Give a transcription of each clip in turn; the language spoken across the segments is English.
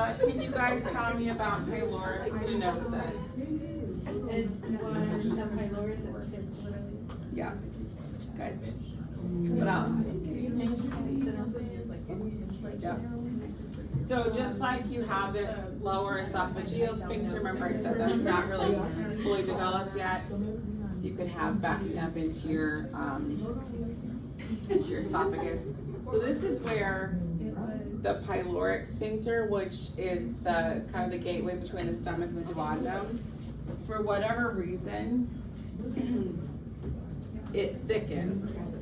What can you guys tell me about pyloric stenosis? It's when the pylorus is pinched. Yeah. Good. What else? Yep. So just like you have this lower esophageal sphincter, remember I said that's not really fully developed yet. So you could have backing up into your esophagus. So this is where the pyloric sphincter, which is the kind of the gateway between the stomach and the duodenum, for whatever reason, it thickens.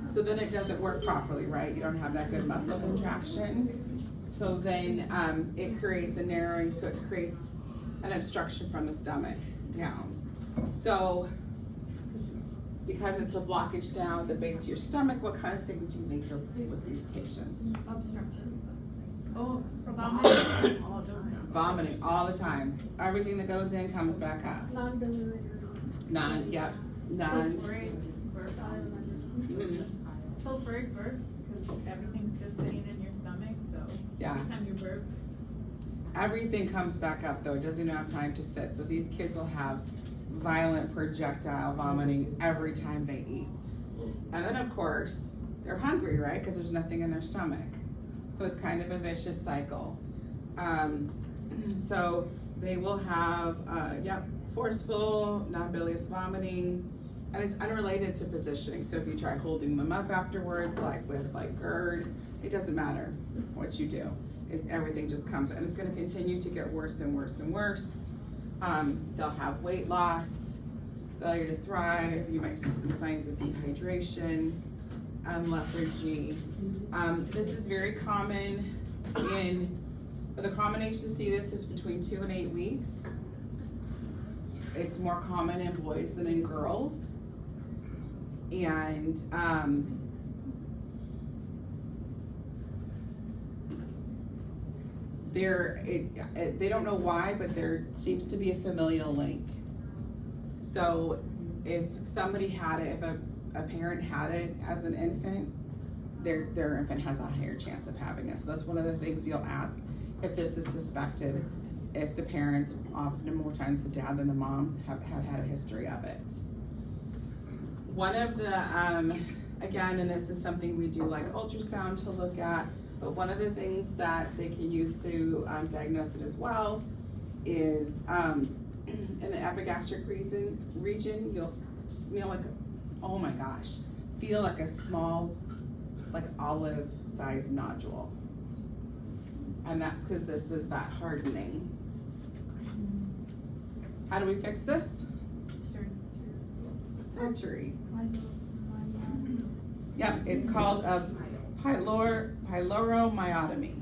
So then it doesn't work properly, right? You don't have that good muscle contraction. So then it creates a narrowing, so it creates an obstruction from the stomach down. So because it's a blockage down the base of your stomach, what kind of things do you think you'll see with these patients? Obstruction. Oh, vomiting. Vomiting all the time. Everything that goes in comes back up. Non-biliary. Yep. Sulfuric burps. Sulfuric burps, because everything's just sitting in your stomach, so Yeah. every time you burp. Everything comes back up though. It doesn't even have time to sit. So these kids will have violent projectile vomiting every time they eat. And then of course, they're hungry, right? Because there's nothing in their stomach. So it's kind of a vicious cycle. So they will have, forceful, non-bilious vomiting, and it's unrelated to positioning. So if you try holding them up afterwards, like with GERD, it doesn't matter what you do. Everything just comes, and it's gonna continue to get worse and worse and worse. They'll have weight loss, failure to thrive. You might see some signs of dehydration, lethargy. This is very common the common age to see this is between 2 and 8 weeks. It's more common in boys than in girls. And they don't know why, but there seems to be a familial link. So if somebody had it, if a parent had it as an infant, their infant has a higher chance of having it. So that's one of the things you'll ask if this is suspected, if the parents, often more times the dad than the mom, had a history of it. One of the, again, and this is something we do like ultrasound to look at, but one of the things that they can use to diagnose it as well is in the epigastric region, you'll smell like, oh my gosh, feel like a small, like olive-sized nodule. And that's because this is that hardening. How do we fix this? Surgery. Yeah, it's called a pyloromyotomy.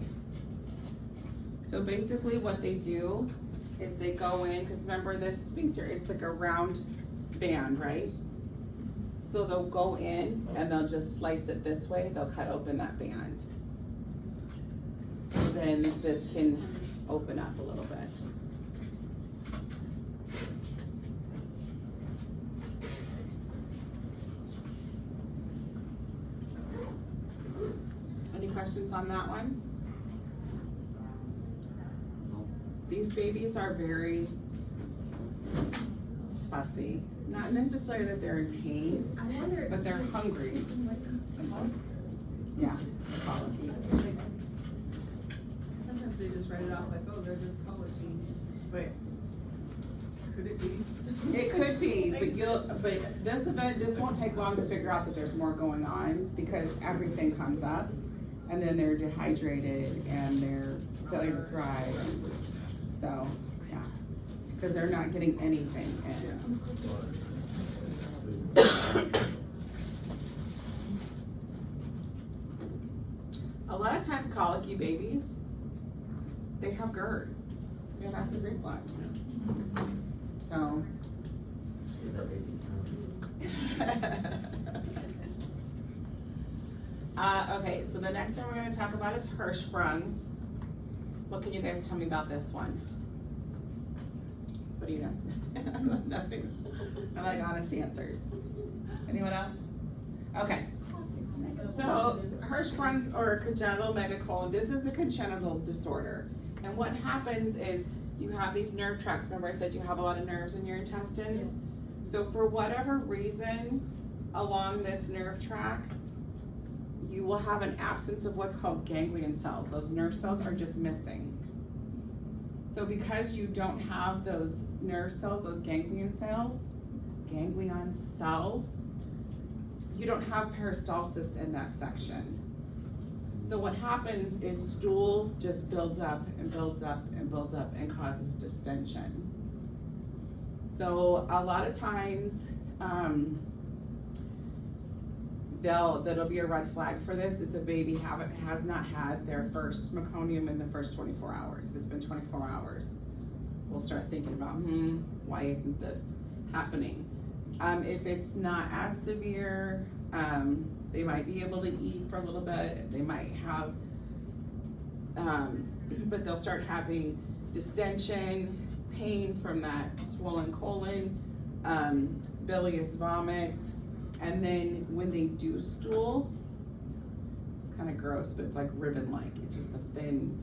So basically what they do is they go in, because remember this sphincter, it's like a round band, right? So they'll go in and they'll just slice it this way, they'll cut open that band. So then this can open up a little bit. Any questions on that one? These babies are very fussy. Not necessarily that they're in pain, but they're hungry. Yeah, colicky. Sometimes they just write it off like, oh, they're just colicky. But could it be? It could be, but this won't take long to figure out that there's more going on, because everything comes up, and then they're dehydrated and they're failure to thrive. So, yeah, because they're not getting anything in. A lot of times colicky babies, they have GERD, they have acid reflux. So, okay, so the next one we're going to talk about is Hirschsprung's. What can you guys tell me about this one? What do you know? Nothing. I like honest answers. Anyone else? Okay. So Hirschsprung's or congenital megacolon, this is a congenital disorder. And what happens is you have these nerve tracts. Remember I said you have a lot of nerves in your intestines? So for whatever reason along this nerve tract, you will have an absence of what's called ganglion cells. Those nerve cells are just missing. So because you don't have those nerve cells, those ganglion cells, you don't have peristalsis in that section. So what happens is stool just builds up and builds up and builds up and causes distension. So a lot of times, that'll be a red flag for this. It's a baby has not had their first meconium in the first 24 hours. If it's been 24 hours, we'll start thinking about, why isn't this happening? If it's not as severe, they might be able to eat for a little bit. They might have, but they'll start having distension, pain from that swollen colon, bilious vomit, and then when they do stool, it's kind of gross, but it's like ribbon-like. It's just a thin,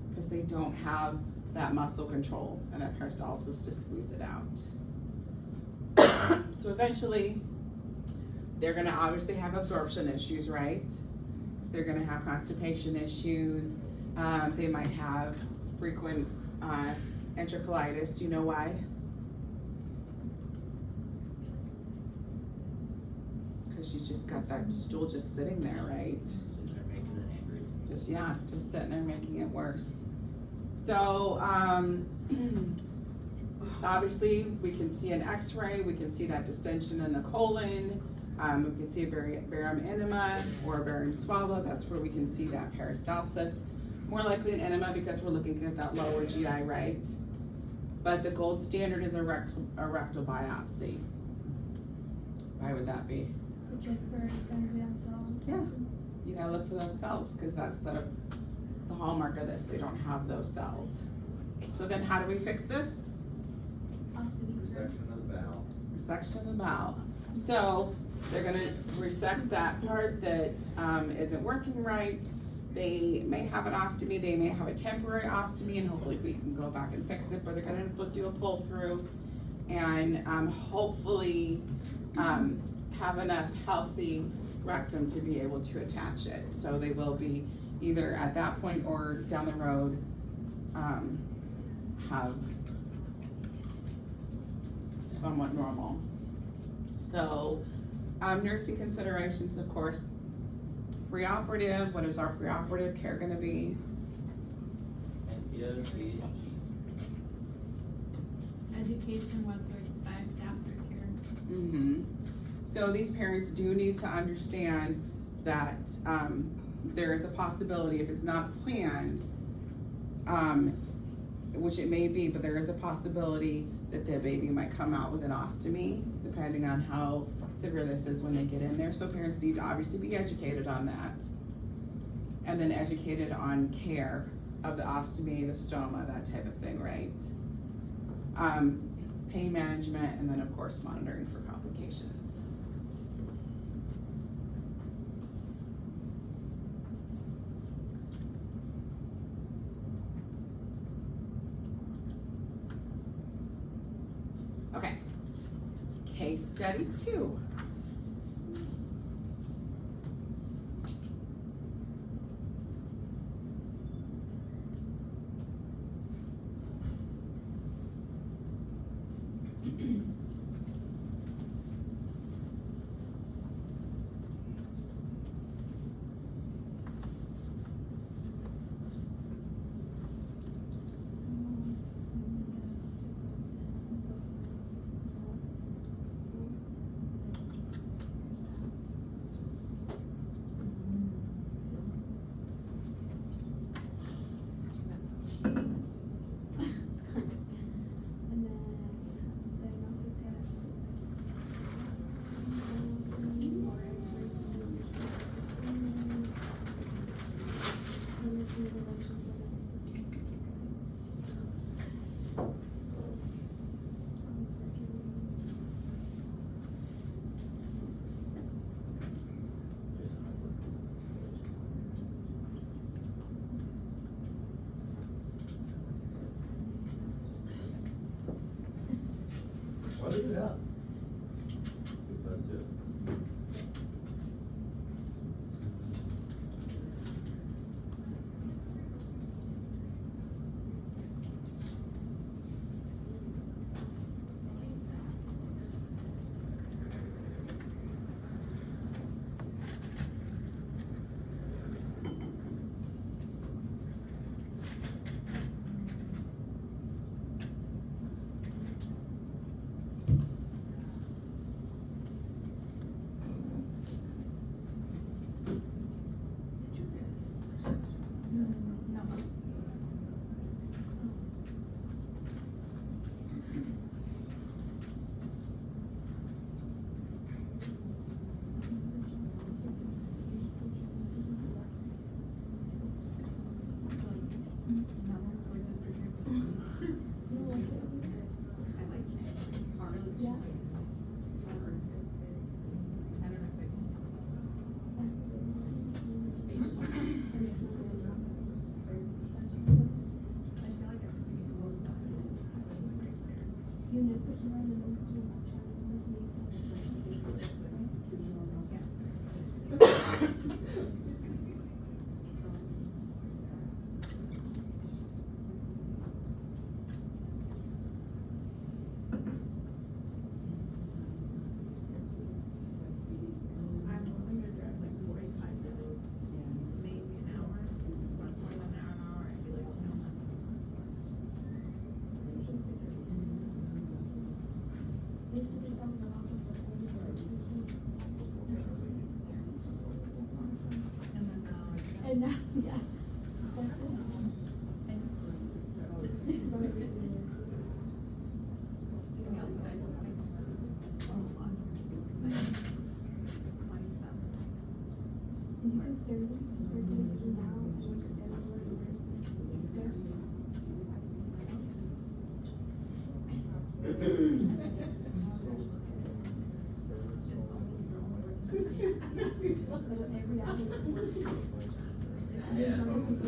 because they don't have that muscle control and that peristalsis to squeeze it out. So eventually, they're gonna obviously have absorption issues, right? They're gonna have constipation issues. They might have frequent enterocolitis. Do you know why? Because she's just got that stool just sitting there, right? Just sitting there making it worse. So obviously we can see an x-ray, we can see that distension in the colon, we can see a barium enema or a barium swallow. That's where we can see that peristalsis. More likely an enema because we're looking at that lower GI, right? But the gold standard is a rectal biopsy. Why would that be? To check for ganglion cell absence. You gotta look for those cells because that's the hallmark of this. They don't have those cells. So then how do we fix this? Resection of the bowel. Resection of the bowel. So they're gonna resect that part that isn't working right. They may have an ostomy, they may have a temporary ostomy, and hopefully we can go back and fix it, but they're gonna do a pull through and hopefully have enough healthy rectum to be able to attach it. So they will be either at that point or down the road have somewhat normal. So nursing considerations, of course. Preoperative, what is our preoperative care gonna be? Education, what to expect, aftercare. So these parents do need to understand that there is a possibility, if it's not planned, which it may be, but there is a possibility that the baby might come out with an ostomy, depending on how severe this is when they get in there. So parents need to obviously be educated on that. And then educated on care of the ostomy, the stoma, that type of thing, right? Pain management, and then of course monitoring for complications. Okay, case study 2. And now, yeah. Yeah, it's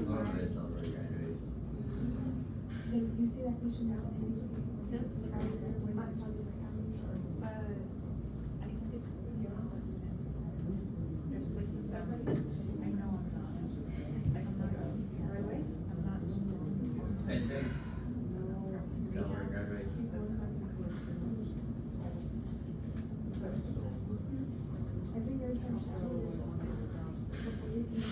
not very celebrate graduation. You see that patient now? That's the Same thing. Celebrate graduation. Every nurse on school is before you can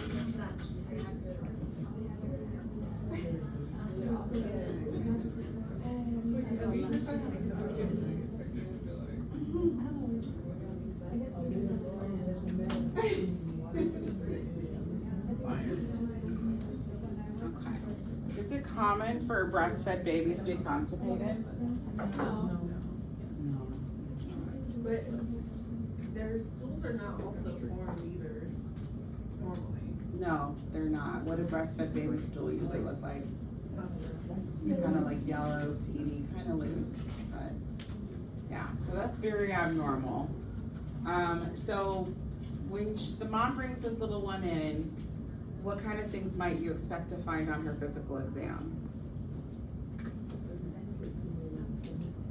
Okay. Is it common for breastfed babies to be constipated? No. But their stools are not also formed either, normally. No, they're not. What a breastfed baby stool usually look like? Kind of like yellow, seedy, kind of loose, but yeah, so that's very abnormal. So when the mom brings this little one in, what kind of things might you expect to find on her physical exam?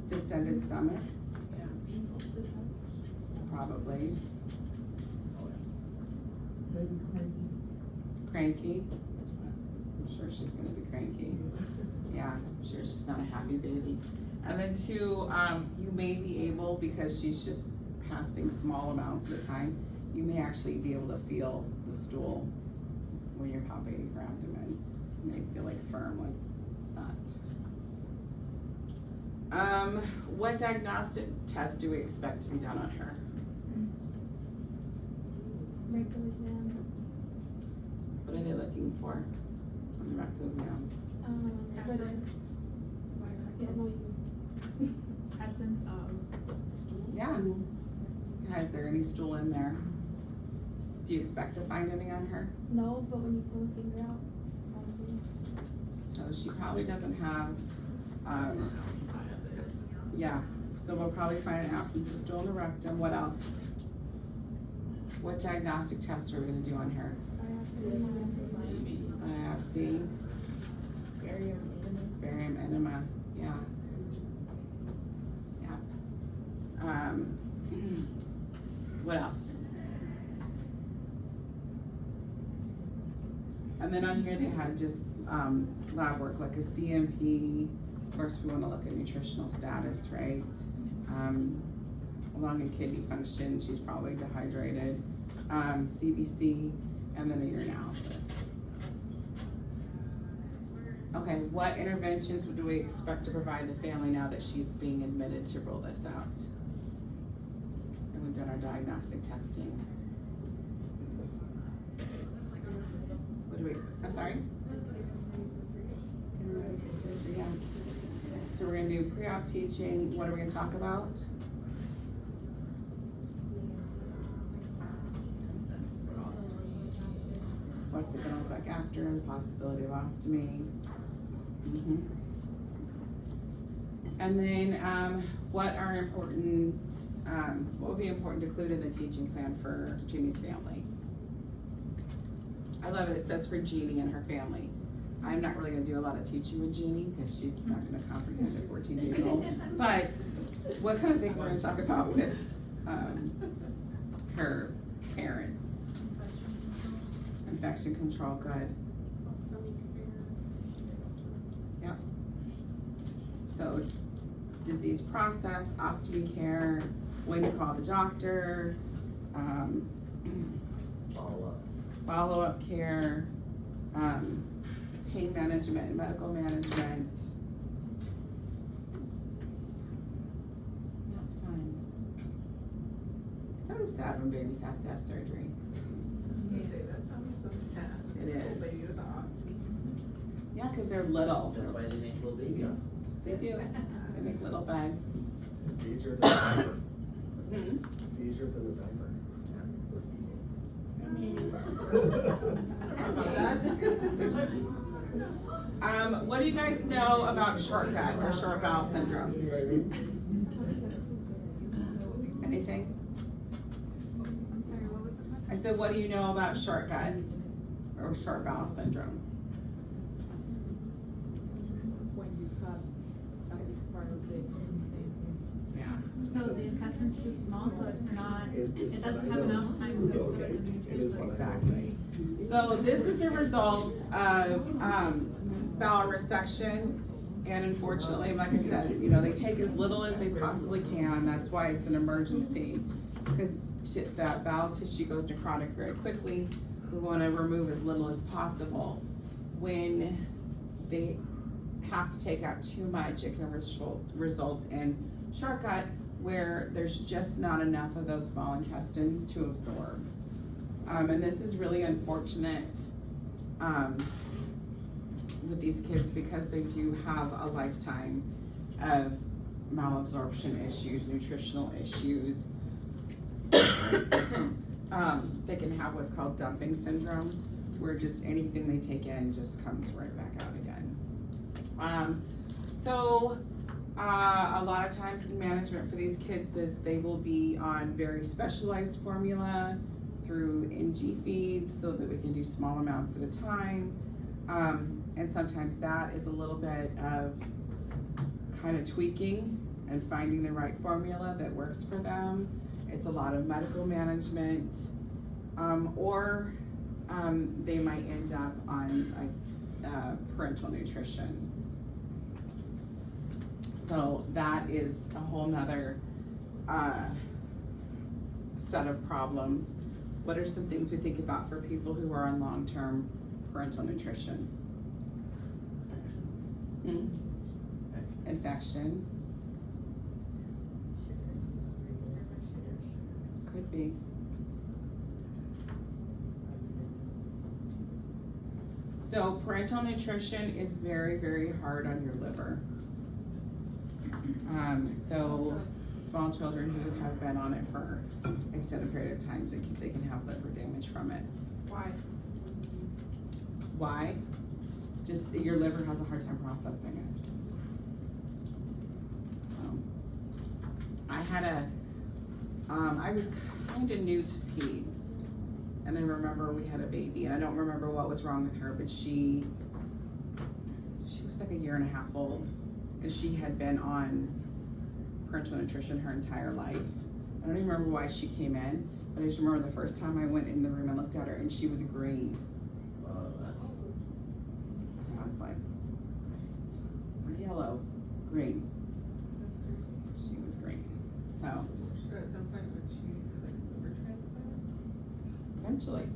Distended stomach? Probably. Cranky? I'm sure she's gonna be cranky. Yeah, I'm sure she's not a happy baby. And then two, you may be able, because she's just passing small amounts at a time, you may actually be able to feel the stool when you're palpating her abdomen. You may feel like firm, like it's not. What diagnostic test do we expect to be done on her? rectal exam. What are they looking for on the rectal exam? Essence of Yeah. Is there any stool in there? Do you expect to find any on her? No, but when you pull the finger out, probably. So she probably doesn't have, yeah, so we'll probably find an abscess of stool in the rectum. What else? What diagnostic tests are we gonna do on her? Biopsy. Barium enema, yeah. Yeah. What else? And then on here they had just lab work like a CMP. Of course, we want to look at nutritional status, right? Lung and kidney function. She's probably dehydrated. CBC, and then a urinalysis. Okay, what interventions do we expect to provide the family now that she's being admitted to rule this out? And we've done our diagnostic testing. What do we expect? I'm sorry? Getting ready for surgery, yeah. So we're gonna do pre-op teaching. What are we gonna talk about? What's What's it gonna look like after? The possibility of ostomy. Mhm. And then, what are important, what would be important to include in the teaching plan for Jeannie's family? I love it, it says for Jeannie and her family. I'm not really gonna do a lot of teaching with Jeannie, because she's not gonna comprehend a 14 years old. But what kind of things we're gonna talk about with, her parents? Infection control, good. Yep. So, disease process, ostomy care, when to call the doctor, follow-up care, pain management, medical management. Not fun. It's always sad when babies have to have surgery. That sounds so sad. It is. Old lady with the ostomy. Yeah, because they're little. That's why they make little baby ostomies. They do. They make little bags. It's easier than a diaper. Mhm. It's easier than a diaper. What do you guys know about short gut or short bowel syndrome? See what I mean? Anything? I'm sorry, what was the question? I said, what do you know about short gut or short bowel syndrome? When you cut a big part of the intake. Yeah. So the intestine's too small, so it's not, It's it what doesn't I have know. enough time to absorb Okay. the It is nutrients. what I know. Exactly. So this is a result of bowel resection, and unfortunately, like I said, you know, they take as little as they possibly can. That's why it's an emergency, because that bowel tissue goes necrotic very quickly. We want to remove as little as possible. When they have to take out too much, it can result in short gut, where there's just not enough of those small intestines to absorb. And this is really unfortunate with these kids, because they do have a lifetime of malabsorption issues, nutritional issues. They can have what's called dumping syndrome, where just anything they take in just comes right back out again. A lot of times in management for these kids is they will be on very specialized formula through NG feeds, so that we can do small amounts at a time. And sometimes that is a little bit of kind of tweaking and finding the right formula that works for them. It's a lot of medical management, or they might end up on parental nutrition. So that is a whole nother set of problems. What are some things we think about for people who are on long-term parental nutrition? Infection. Could be. So parental nutrition is very, very hard on your liver. So small children who have been on it for extended period of time, they can have liver damage from it. Why? Why? Just your liver has a hard time processing it. So, I was kind of new to peds, and I remember we had a baby, and I don't remember what was wrong with her, but she was like 1.5 years old, and she had been on parental nutrition her entire life. I don't even remember why she came in, but I just remember the first time I went in the room and looked at her, and she was green. And I was like, not yellow, green. That's crazy. She was green. So So at some point would she like liver transplant? eventually.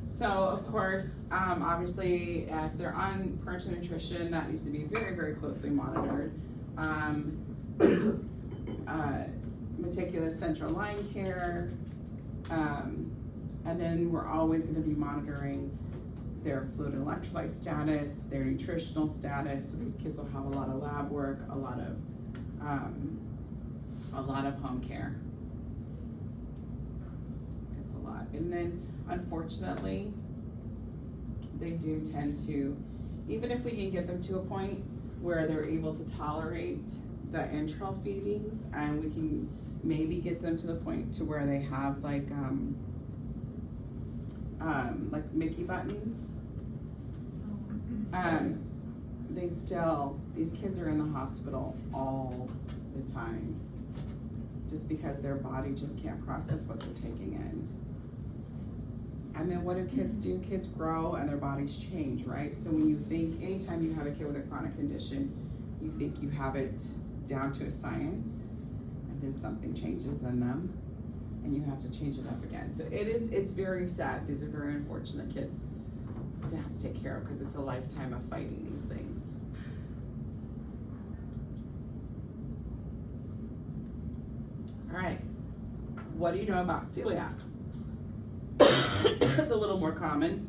So of course, obviously, if they're on parental nutrition, that needs to be very, very closely monitored. Meticulous central line care, and then we're always going to be monitoring their fluid and electrolyte status, their nutritional status. So these kids will have a lot of lab work, a lot of home care. It's a lot. lot. And then unfortunately, they do tend to, even if we can get them to a point where they're able to tolerate the enteral feedings, and we can maybe get them to the point to where they have like Mickey buttons. These kids are in the hospital all the time, just because their body just can't process what they're taking in. And then what do kids do? Kids grow and their bodies change, right? So when you think, anytime you have a kid with a chronic condition, you think you have it down to a science, and then something changes in them, and you have to change it up again. So it's very sad. These are very unfortunate kids to have to take care of, because it's a lifetime of fighting these things. All right, what do you know about celiac? It's a little more common,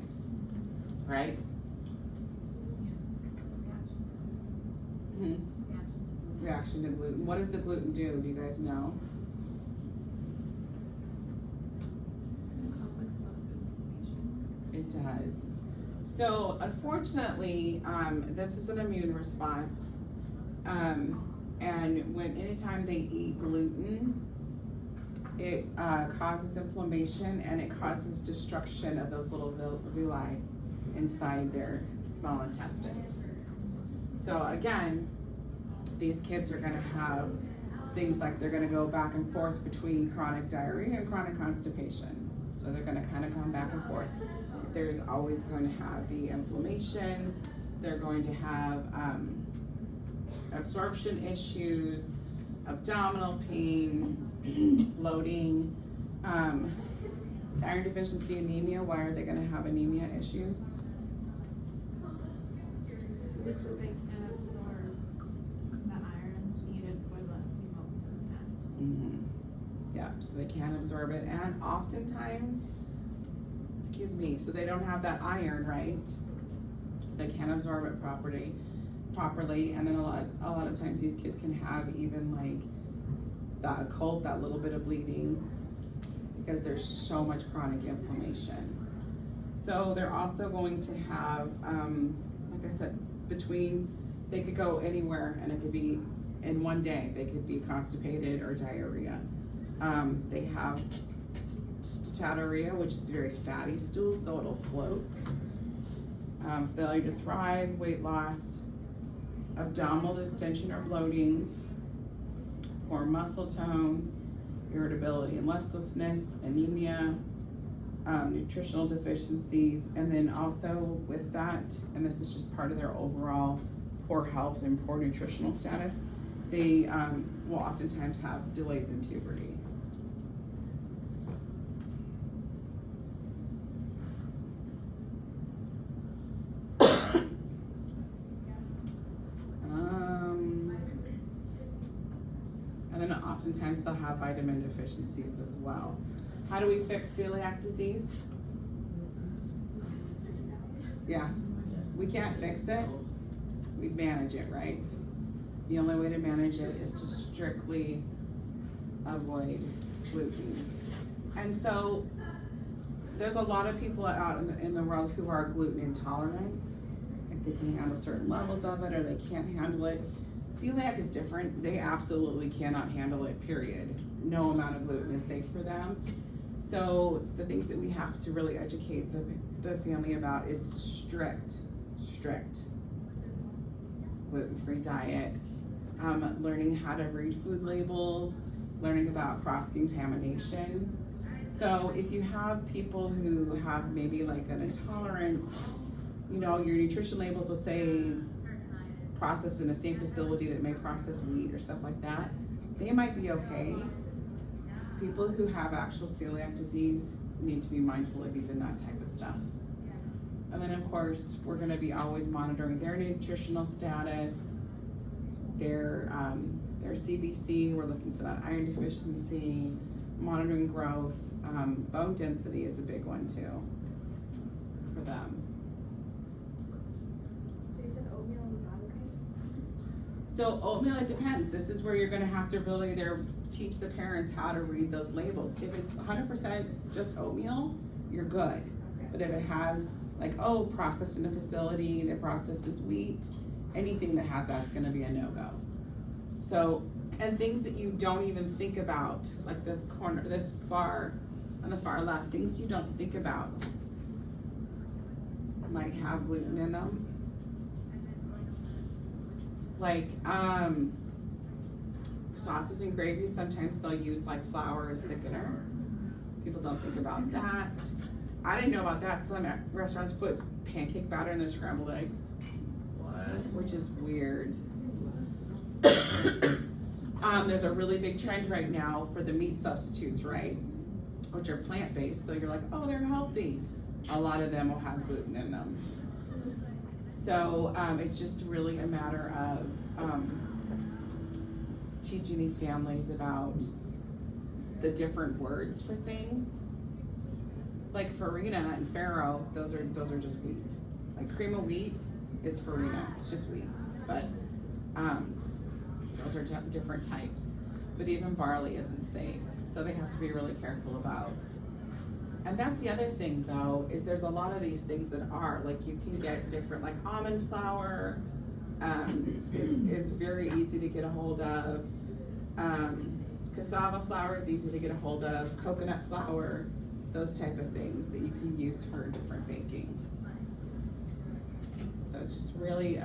right? Reaction to gluten. What does the gluten do? Do you guys know? It does. So unfortunately, this is an immune response. And anytime they eat gluten, it causes inflammation, and it causes destruction of those little villi inside their small intestines. So again, these kids are gonna have things like they're gonna go back and forth between chronic diarrhea and chronic constipation. So they're gonna kind of come back and forth. There's always going to have the inflammation. They're going to have absorption issues, abdominal pain, bloating, iron deficiency anemia. Why are they going to have anemia issues? Because they can't absorb the iron needed for the hemoglobin. Yep, so they can't absorb it, and oftentimes, so they don't have that iron, right? They can't absorb it properly, and then a lot of times these kids can have even like that occult, that little bit of bleeding, because there's so much chronic inflammation. So they're also going to have, like I said, they could go anywhere, and it could be in one day. They could be constipated or diarrhea. They have steatorrhea, which is very fatty stool, so it'll float. Failure to thrive, weight loss, abdominal distension or bloating, poor muscle tone, irritability and restlessness, anemia, nutritional deficiencies, and then also with that, and this is just part of their overall poor health and poor nutritional status, they will oftentimes have delays in puberty. And then oftentimes they'll have vitamin deficiencies as well. How do we fix celiac disease? Yeah, we can't fix it. We manage it, right? The only way to manage it is to strictly avoid gluten. And so there's a lot of people out in the world who are gluten intolerant. If they can handle certain levels of it or they can't handle it. Celiac is different. They absolutely cannot handle it, period. No amount of gluten is safe for them. So the things that we have to really educate the family about is strict gluten-free diets, learning how to read food labels, learning about cross-contamination. So if you have people who have maybe like an intolerance, you know, your nutrition labels will say processed in a safe facility that may process wheat or stuff like that, they might be okay. People who have actual celiac disease need to be mindful of even that type of stuff. And then of course, we're gonna be always monitoring their nutritional status, their CBC, we're looking for that iron deficiency, monitoring growth, bone density is a big one too, for them. So you said oatmeal is not okay? So oatmeal, it depends. This is where you're gonna have to really teach the parents how to read those labels. If it's 100% just oatmeal, you're good. But if it has like, oh, processed in a facility, the process is wheat, anything that has that's gonna be a no-go. So, and things that you don't even think about, like this corner, this far, on the far left, things you don't think about might have gluten in them. Like, sauces and gravies, sometimes they'll use like flour as thickener. People don't think about that. I didn't know about that. Some restaurants put pancake batter in their scrambled eggs, What? which is weird. There's a really big trend right now for the meat substitutes, right? Which are plant-based, so you're like, oh, they're healthy. A lot of them will have gluten in them. So it's just really a matter of teaching these families about the different words for things. Like farina and farro, those are just wheat. Like cream of wheat is farina, it's just wheat. But those are different types. But even barley isn't safe, so they have to be really careful about. And that's the other thing though, is there's a lot of these things that are, like you can get different, like almond flour is very easy to get a hold of. Cassava flour is easy to get a hold of. Coconut flour, those type of things that you can use for different baking. So it's just really,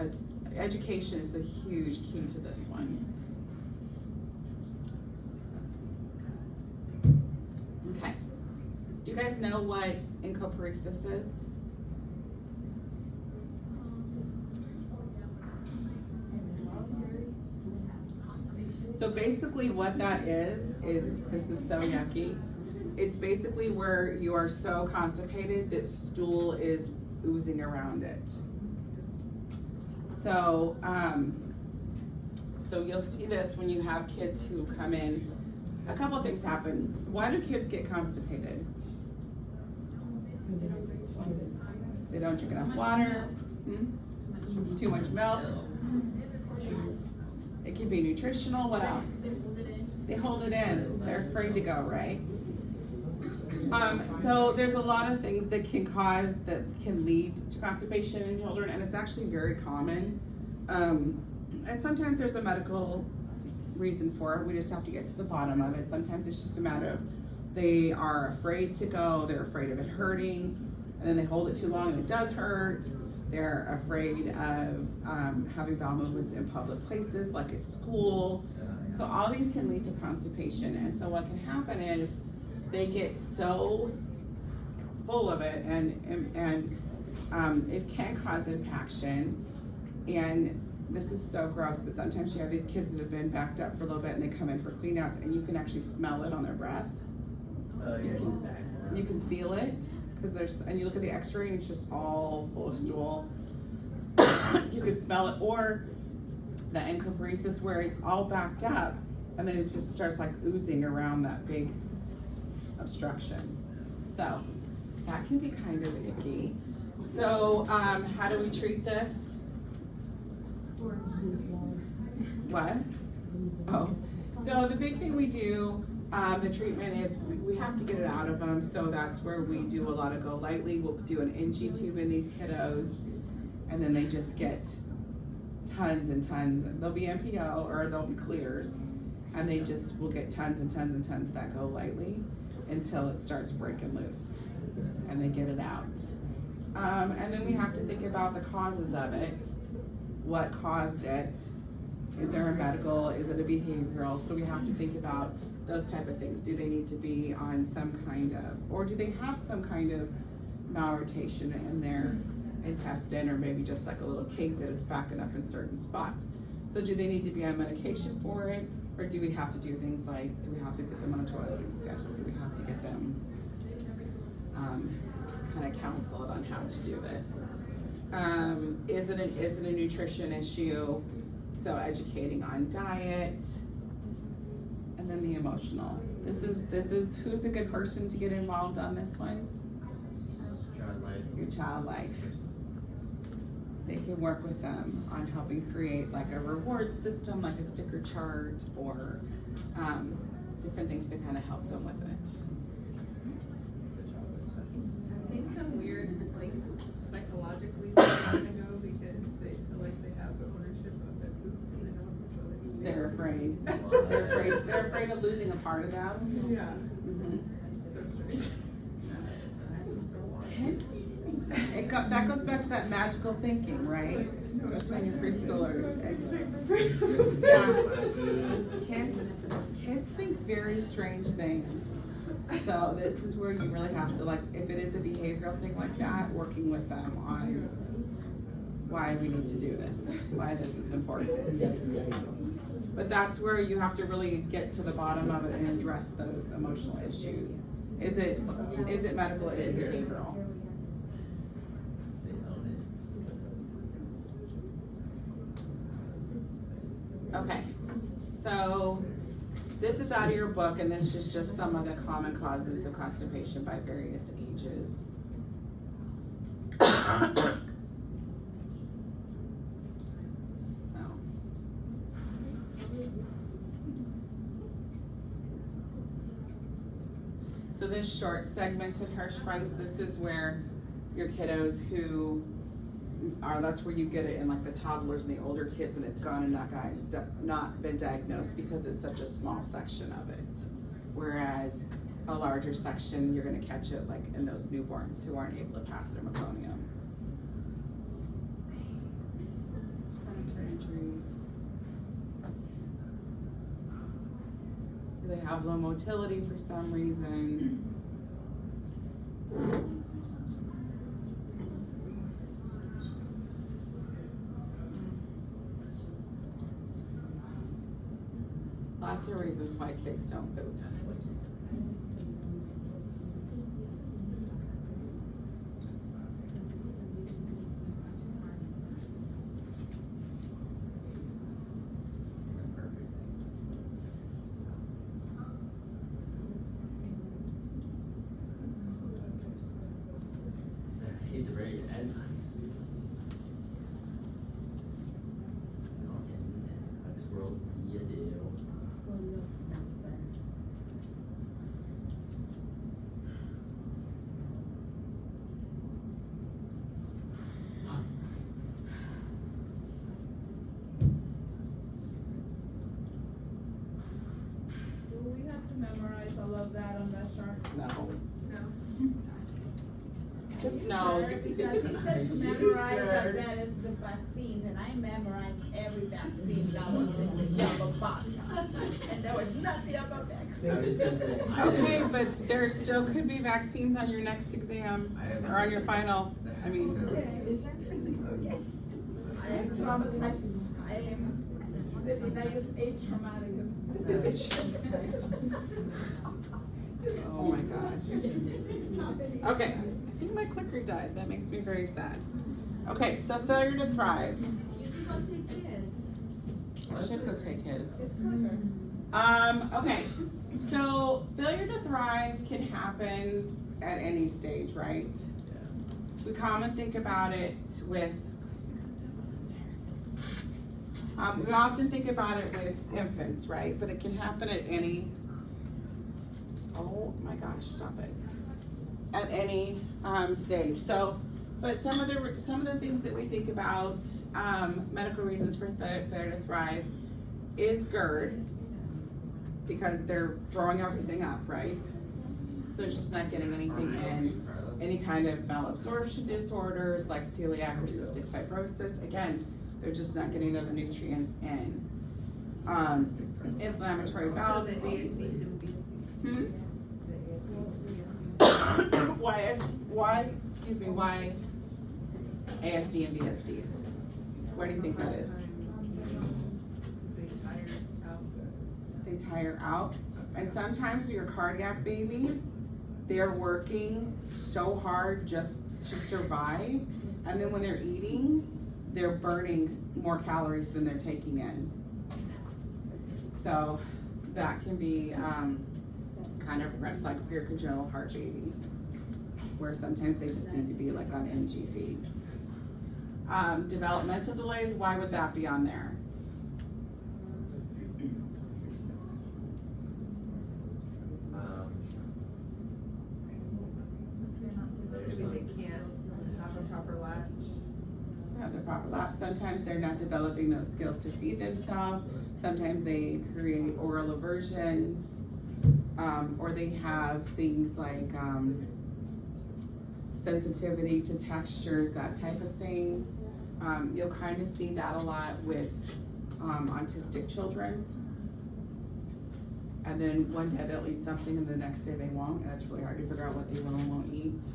education is the huge key to this one. Okay. Do you guys know what encopresis is? So basically what that is this is so yucky. It's basically where you are so constipated that stool is oozing around it. So, so you'll see this when you have kids who come in. A couple of things happen. Why do kids get constipated? They don't drink enough water, too much milk. It can be nutritional, what else? They hold it in, they're afraid to go, right? So there's a lot of things that can lead to constipation in children, and it's actually very common. And sometimes there's a medical reason for it. We just have to get to the bottom of it. Sometimes it's just a matter of they are afraid to go, they're afraid of it hurting, and then they hold it too long and it does hurt. They're afraid of having bowel movements in public places, like at school. So all these can lead to constipation. And so what can happen is they get so full of it, and it can cause impaction. And this is so gross, but sometimes you have these kids that have been backed up for a little bit and they come in for cleanouts, and you can actually smell it on their breath. You can feel it, because and you look at the x-ray and it's just all full of stool. You can smell it, or the encopresis where it's all backed up and then it just starts like oozing around that big obstruction. So that can be kind of icky. So how do we treat this? What? Oh, so the big thing we do, the treatment is we have to get it out of them, so that's where we do a lot of go lightly. We'll do an NG tube in these kiddos, and then they just get tons and tons. They'll be NPO or they'll be clears, and they just will get tons and tons and tons that go lightly until it starts breaking loose, and they get it out. And then we have to think about the causes of it. What caused it? Is there a medical? Is it a behavioral? So we have to think about those type of things. Do they need to be on some kind of, or do they have some kind of malrotation in their intestine, or maybe just like a little kink that it's backing up in certain spots? So do they need to be on medication for it, or do we have to do things like, do we have to get them on a toileting schedule? Do we have to get them kind of counseled on how to do this? Is it a nutrition issue? So educating on diet, and then the emotional. This is who's a good person to get involved on this one? Child life. Your child life. they can work with them on helping create like a reward system, like a sticker chart, or different things to kind of help them with it. I've seen some weird, like, psychologically, I know, because they feel like they have the ownership of their boots and they don't feel like. They're afraid. They're afraid of losing a part of them. Yeah. Mhm. So strange. That goes back to that magical thinking, right? Especially in your preschoolers. Yeah, kids think very strange things. So this is where you really have to, like, if it is a behavioral thing like that, working with them on why we need to do this, why this is important. But that's where you have to really get to the bottom of it and address those emotional issues. Is it medical? Is it behavioral? Okay, so this is out of your book, and this is just some of the common causes of constipation by various ages. So this short segment in Hirschsprung's, this is where your kiddos who are, that's where you get it in like the toddlers and the older kids, and it's gone and not been diagnosed because it's such a small section of it. Whereas a larger section, you're gonna catch it like in those newborns who aren't able to pass their meconium. Spinal cord injuries. They have low motility for some reason. Lots of reasons why kids don't poop. Memorize all of that on that chart? No. No. Just no. Because he said to memorize the vaccines, and I memorized every vaccine that was in the yellow box. And there was nothing about vaccines. Okay, but there still could be vaccines on your next exam or on your final. I mean. I am traumatized. I am. That is traumatic. Oh my gosh. Okay, I think my clicker died. That makes me very sad. Okay, so failure to thrive. You should go take his. I should go take his. His clicker. Okay, so failure to thrive can happen at any stage, right? We commonly think about it with, we often think about it with infants, right? But it can happen at any, oh my gosh, stop it. At any stage. So, but some of the things that we think about, medical reasons for failure to thrive is GERD, because they're throwing everything up, right? So it's just not getting anything in. Any kind of malabsorption disorders like celiac or cystic fibrosis, again, they're just not getting those nutrients in. Inflammatory bowel disease. Why ASD and VSDs? Where do you think that is? They tire out. And sometimes your cardiac babies, they're working so hard just to survive. And then when they're eating, they're burning more calories than they're taking in. So that can be kind of a red flag for your congenital heart babies, where sometimes they just need to be like on NG feeds. Developmental delays, why would that be on there? Maybe they can't have a proper latch. Have the proper lap. Sometimes they're not developing those skills to feed themselves. Sometimes they create oral aversions, or they have things like sensitivity to textures, that type of thing. You'll kind of see that a lot with autistic children. And then one day they'll eat something and the next day they won't, and it's really hard to figure out what they will and won't eat.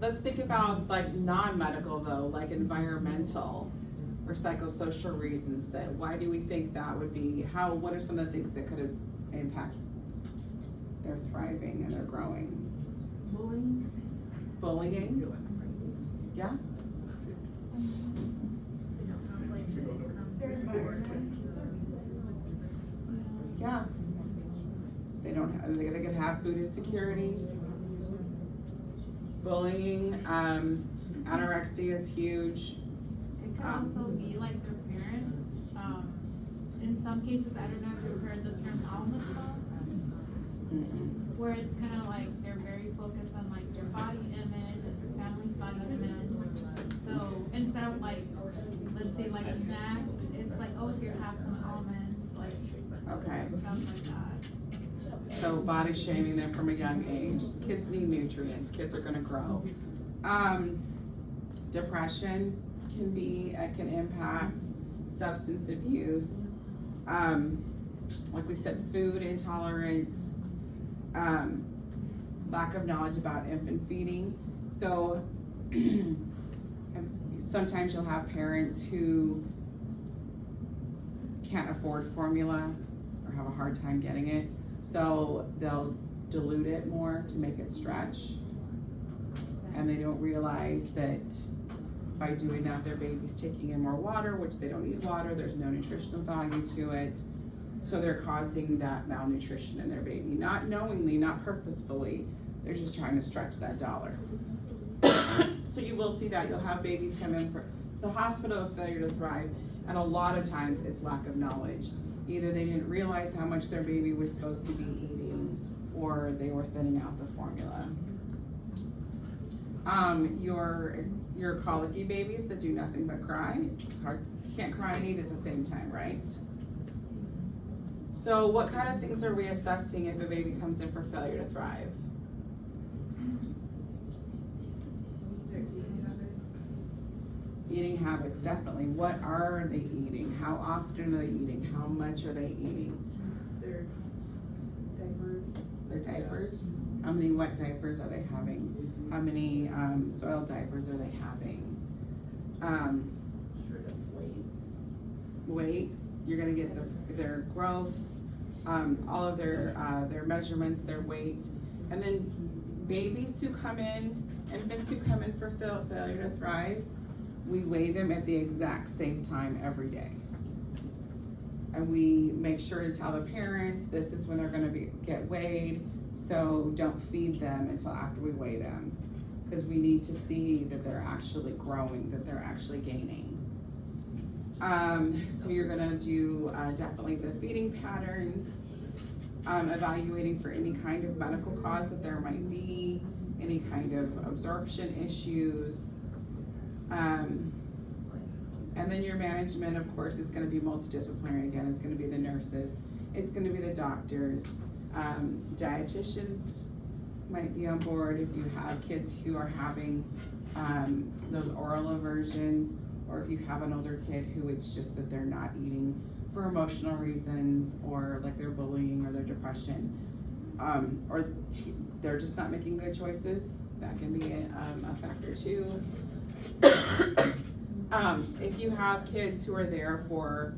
Let's think about like non-medical though, like environmental or psychosocial reasons. That why do we think that would be? What are some of the things that could impact their thriving and their growing? Bullying? Yeah. Yeah. They could have food insecurities. Bullying, anorexia is huge. It could also be like their parents. In some cases, I don't know if you've heard the term almond club, where it's kind of like they're very focused on like their body image, their family's body image. So instead of like, let's say like a snack, it's like, oh, here, have some almonds, like Okay. stuff like that. So body shaming them from a young age. Kids need nutrients. Kids are gonna grow. Depression can impact. Substance abuse. Like we said, food intolerance. Lack of knowledge about infant feeding. So sometimes you'll have parents who can't afford formula or have a hard time getting it. So they'll dilute it more to make it stretch. And they don't realize that by doing that, their baby's taking in more water, which they don't need water. There's no nutritional value to it. So they're causing that malnutrition in their baby. Not knowingly, not purposefully. They're just trying to stretch that dollar. So you will see that. You'll have babies come in for the hospital with failure to thrive. And a lot of times it's lack of knowledge. Either they didn't realize how much their baby was supposed to be eating, or they were thinning out the formula. Your colicky babies that do nothing but cry, it's hard, you can't cry and eat at the same time, right? So what kind of things are we assessing if a baby comes in for failure to thrive? Their eating habits. Eating habits, definitely. What are they eating? How often are they eating? How much are they eating? Their diapers. Their diapers? How many wet diapers are they having? How many soiled diapers are they having? Straight up Weight, you're gonna get their growth, all of their measurements, their weight. And then babies who come in, infants who come in for failure to thrive, we weigh them at the exact same time every day. And we make sure to tell the parents, this is when they're gonna get weighed, so don't feed them until after we weigh them. Because we need to see that they're actually growing, that they're actually gaining. So you're gonna do definitely the feeding patterns, evaluating for any kind of medical cause that there might be, any kind of absorption issues. And then your management, of course, is gonna be multidisciplinary again. It's gonna be the nurses, it's gonna be the doctors, dietitians might be on board if you have kids who are having those oral aversions, or if you have an older kid who it's just that they're not eating for emotional reasons, or like they're bullying or their depression, or they're just not making good choices. That can be a factor too. If you have kids who are there for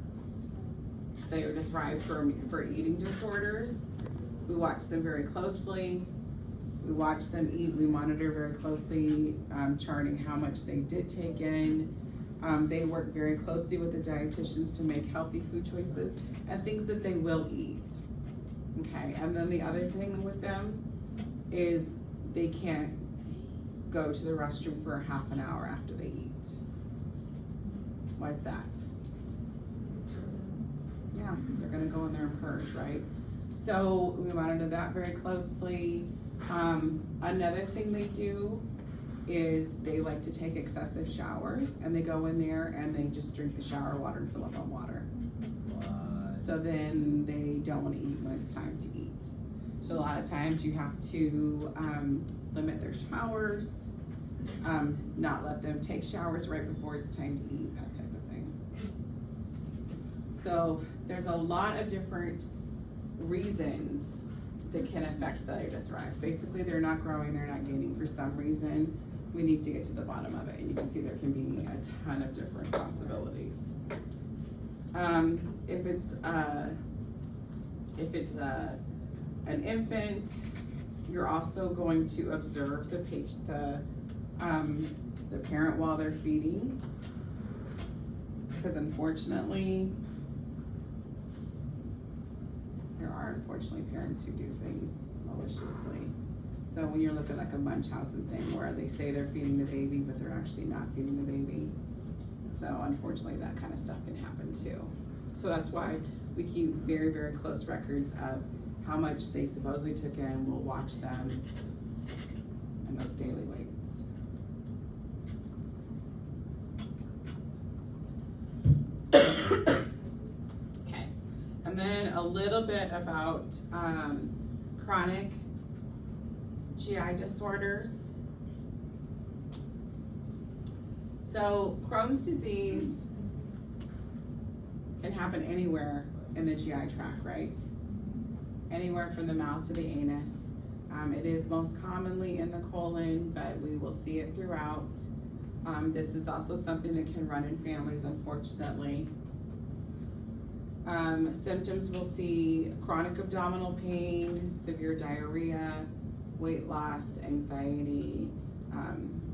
failure to thrive for eating disorders, we watch them very closely. We watch them eat. We monitor very closely, charting how much they did take in. They work very closely with the dietitians to make healthy food choices and things that they will eat. Okay, and then the other thing with them is they can't go to the restroom for a half an hour after they eat. Why is that? Yeah, they're gonna go in there and purge, right? So we monitor that very closely. Another thing they do is they like to take excessive showers, and they go in there and they just drink the shower water and fill up on water. What? So then they don't want to eat when it's time to eat. So a lot of times you have to limit their showers, not let them take showers right before it's time to eat, that type of thing. So there's a lot of different reasons that can affect failure to thrive. Basically, they're not growing, they're not gaining for some reason. We need to get to the bottom of it, and you can see there can be a ton of different possibilities. If it's an infant, you're also going to observe the parent while they're feeding, because unfortunately, there are unfortunately parents who do things maliciously. So when you're looking like a Munchausen thing where they say they're feeding the baby, but they're actually not feeding the baby. So unfortunately, that kind of stuff can happen too. So that's why we keep very, very close records of how much they supposedly took in. We'll watch them and those daily weights. Okay, and then a little bit about chronic GI disorders. So Crohn's disease can happen anywhere in the GI tract, right? Anywhere from the mouth to the anus. It is most commonly in the colon, but we will see it throughout. This is also something that can run in families, unfortunately. Symptoms, we'll see chronic abdominal pain, severe diarrhea, weight loss, anxiety.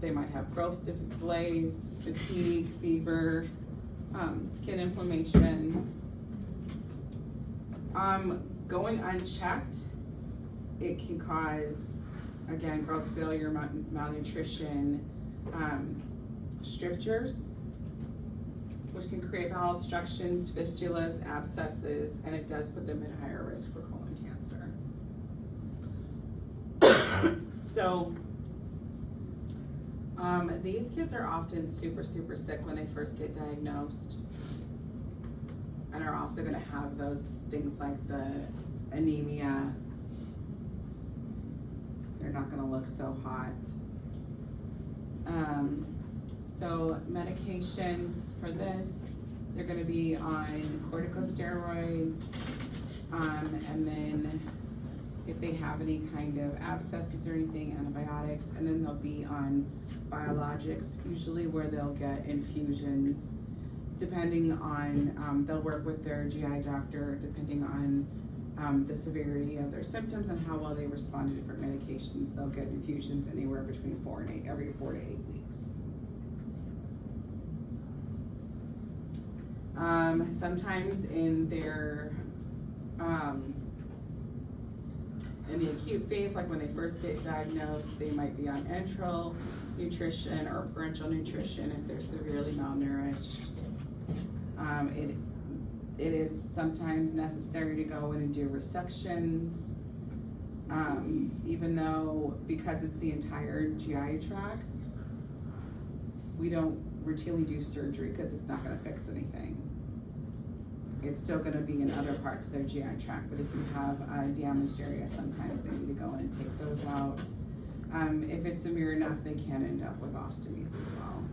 They might have growth delays, fatigue, fever, skin inflammation. Going unchecked, it can cause, again, growth failure, malnutrition, strictures, which can create bowel obstructions, fistulas, abscesses, and it does put them at higher risk for colon cancer. So, these kids are often super, super sick when they first get diagnosed, and are also gonna have those things like the anemia. They're not gonna look so hot. So medications for this, they're gonna be on corticosteroids, and then if they have any kind of abscesses or anything, antibiotics, and then they'll be on biologics, usually where they'll get infusions, depending on, they'll work with their GI doctor, depending on the severity of their symptoms and how well they respond to different medications. They'll get infusions anywhere between every 4 to 8 weeks. Sometimes in their, in the acute phase, like when they first get diagnosed, they might be on enteral nutrition or parenteral nutrition if they're severely malnourished. It is sometimes necessary to go in and do resections, even though, because it's the entire GI tract, we don't routinely do surgery because it's not gonna fix anything. It's still gonna be in other parts of their GI tract, but if you have damaged areas, sometimes they need to go in and take those out. If it's severe enough, they can end up with ostomies as well.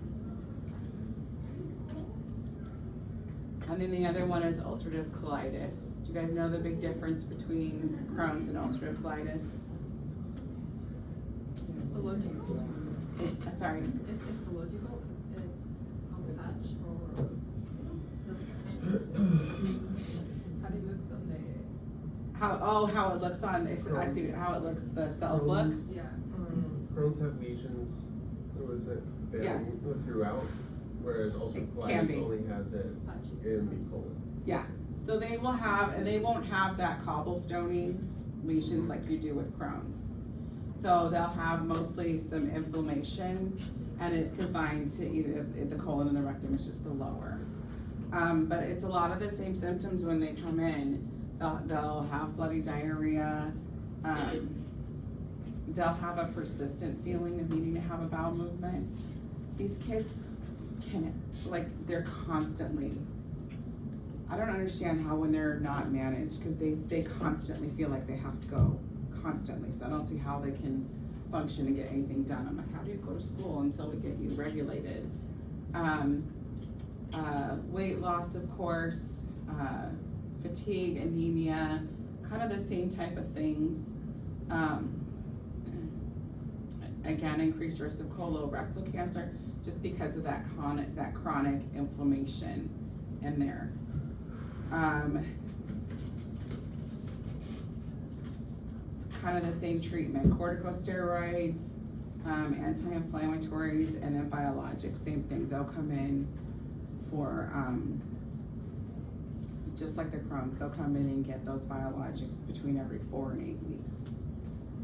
And then the other one is ulcerative colitis. Do you guys know the big difference between Crohn's and ulcerative colitis? It's the logical. It's, sorry. It's the logical. It's on the patch or how it looks on the. How it looks on, I see how it looks, the cells look? Yeah. Crohn's have lesions, was it Yes. throughout, whereas ulcerative can be. colitis only has it in the colon. Yeah, so they will have, and they won't have that cobblestone lesions like you do with Crohn's. So they'll have mostly some inflammation, and it's confined to either the colon and the rectum, it's just the lower. But it's a lot of the same symptoms when they come in. They'll have bloody diarrhea. They'll have a persistent feeling of needing to have a bowel movement. These kids they're constantly, I don't understand how when they're not managed, because they constantly feel like they have to go, constantly. So I don't see how they can function and get anything done. I'm like, how do you go to school until we get you regulated? Weight loss, of course, fatigue, anemia, kind of the same type of things. Again, increased risk of colorectal cancer just because of that chronic inflammation in there. It's kind of the same treatment: corticosteroids, anti-inflammatories, and then biologics. Same thing. They'll come in for just like the Crohn's. They'll come in and get those biologics between every 4 and 8 weeks.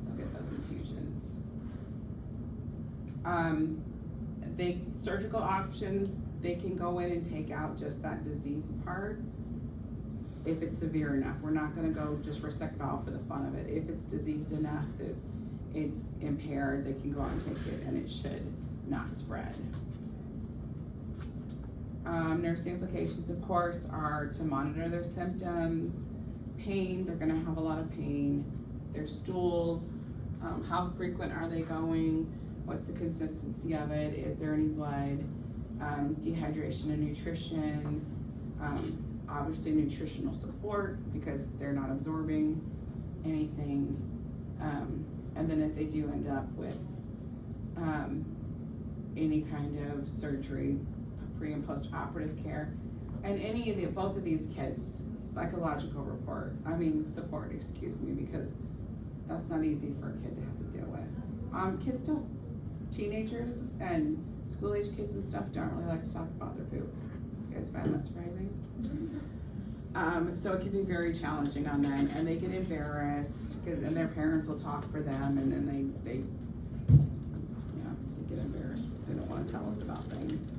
They'll get those infusions. Surgical options, they can go in and take out just that disease part if it's severe enough. We're not gonna go just resect bowel for the fun of it. If it's diseased enough that it's impaired, they can go out and take it, and it should not spread. Nurse implications, of course, are to monitor their symptoms. Pain, they're gonna have a lot of pain. Their stools, how frequent are they going? What's the consistency of it? Is there any blood? Dehydration and nutrition. Obviously nutritional support because they're not absorbing anything. And then if they do end up with any kind of surgery, pre and post operative care, and both of these kids, psychological support, excuse me, because that's not easy for a kid to have to deal with. Teenagers and school age kids and stuff don't really like to talk about their poop. You guys find that surprising? So it can be very challenging on them, and they get embarrassed and their parents will talk for them, and then they get embarrassed. They don't want to tell us about things.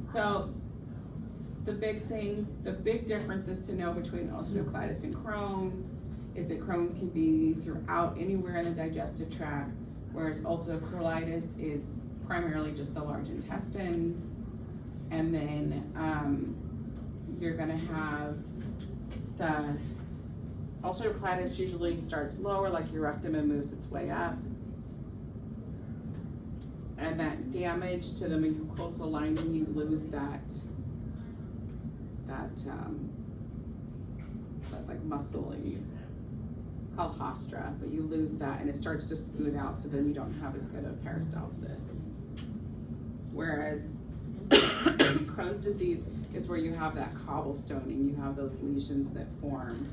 So the big differences to know between ulcerative colitis and Crohn's is that Crohn's can be throughout anywhere in the digestive tract, whereas ulcerative colitis is primarily just the large intestines. And then you're gonna have the ulcerative colitis usually starts lower, like your rectum, and moves its way up. And that damage to the mucosal lining, you lose that like muscle, called hostra, but you lose that and it starts to smooth out, so then you don't have as good of peristalsis. Whereas Crohn's disease is where you have that cobblestoning, you have those lesions that form,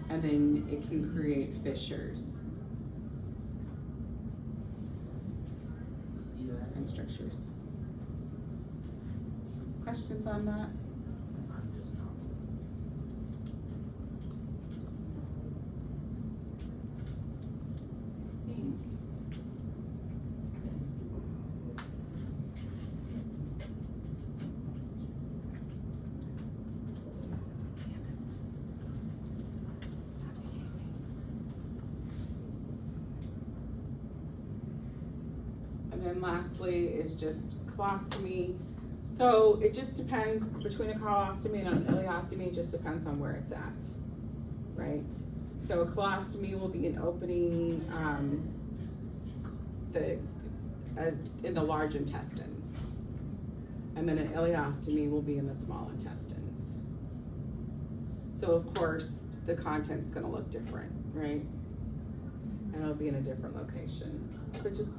and then it can create fissures and strictures. Questions on that? And then lastly is just colostomy. So it just depends between a colostomy and an ileostomy, it just depends on where it's at, right? So a colostomy will be an opening in the large intestines. And then an ileostomy will be in the small intestines. So of course, the content's gonna look different, right? And it'll be in a different location. But just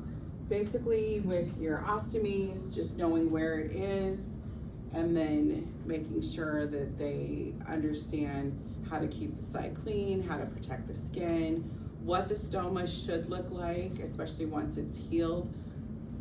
basically with your ostomies, just knowing where it is, and then making sure that they understand how to keep the site clean, how to protect the skin, what the stoma should look like, especially once it's healed,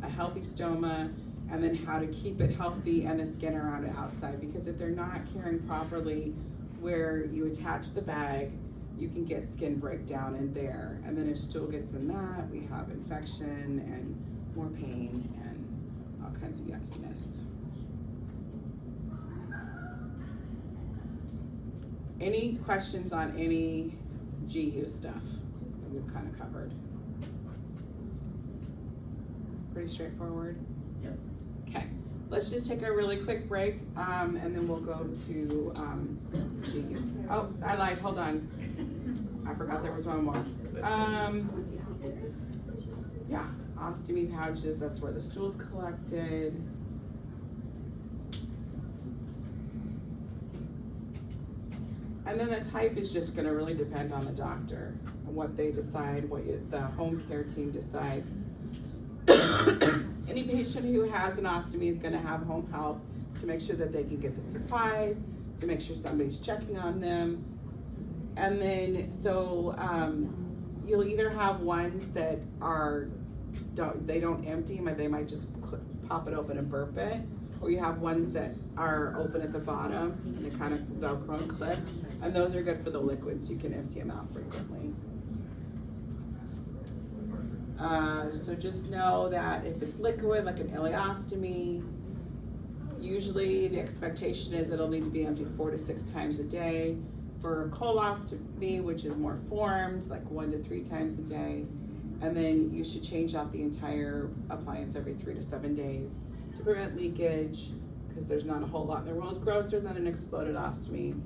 a healthy stoma, and then how to keep it healthy and the skin around it outside, because if they're not caring properly where you attach the bag, you can get skin breakdown in there, and then if stool gets in that, we have infection and more pain and all kinds of yuckiness. Any questions on any GU stuff that we've kind of covered? Pretty straightforward? Yep. Okay, let's just take a really quick break, and then we'll go to GU. Oh, I lied, hold on. I forgot there was one more. Yeah, ostomy pouches, that's where the stool's collected. And then the type is just gonna really depend on the doctor and what they decide, what the home care team decides. Any patient who has an ostomy is gonna have home health to make sure that they can get the supplies, to make sure somebody's checking on them. And then, so you'll either have ones that they don't empty, but they might just pop it open and burp it, or you have ones that are open at the bottom and they kind of Velcro and clip, and those are good for the liquids. You can empty them out frequently. So just know that if it's liquid, like an ileostomy, usually the expectation is it'll need to be emptied 4 to 6 times a day. For a colostomy, which is more formed, like 1 to 3 times a day. And then you should change out the entire appliance every 3 to 7 days to prevent leakage, because there's not a whole lot in the world grosser than an exploded ostomy.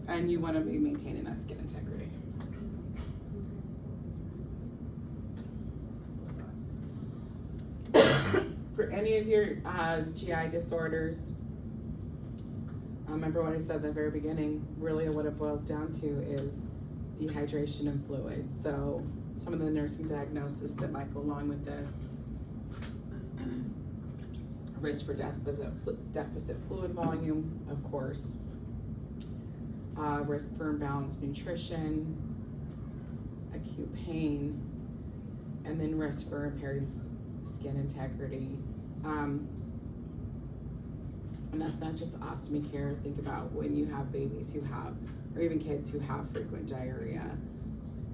And you want to be maintaining that skin integrity. For any of your GI disorders, remember what I said at the very beginning, really what it boils down to is dehydration and fluid. So some of the nursing diagnoses that might go along with this: risk for deficit fluid volume, of course, risk for imbalanced nutrition, acute pain, and then risk for impaired skin integrity. And that's not just ostomy care. Think about when you have babies who have, or even kids who have frequent diarrhea.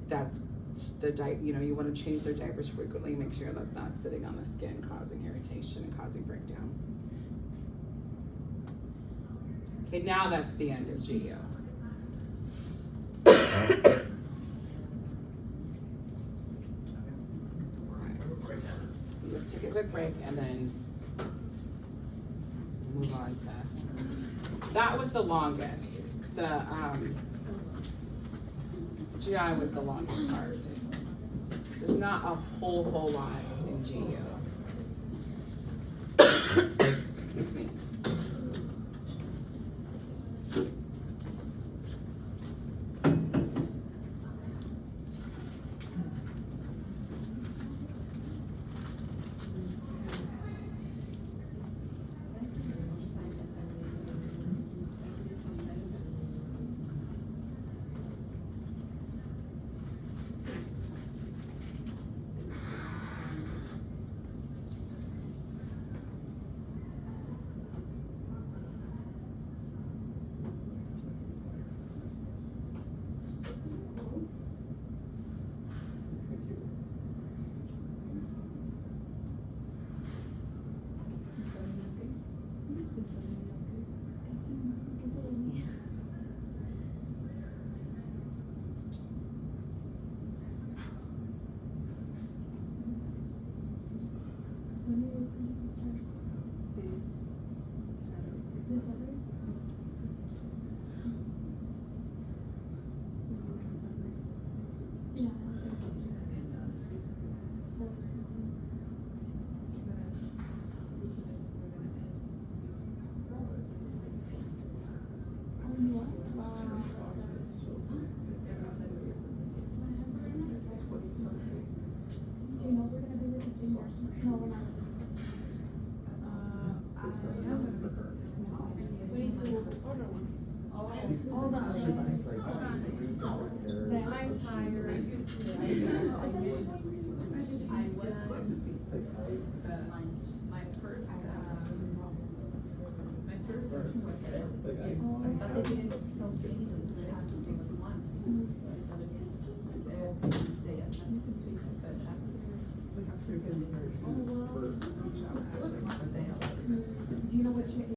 That's you want to change their diapers frequently, make sure that's not sitting on the skin, causing irritation and causing breakdown. Okay, now that's the end of GU. Let's take a quick break and then move on to, that was the longest. The GI was the longest part. There's not a whole lot in GU. Excuse me. When are you looking to start? This other? Yeah. Do you know if we're gonna visit the seniors? No, we're not. We need to order one. Hold on. I'm tired. I was, my first, But they didn't tell families they have to sing with one. So they yes, nothing complete, but after.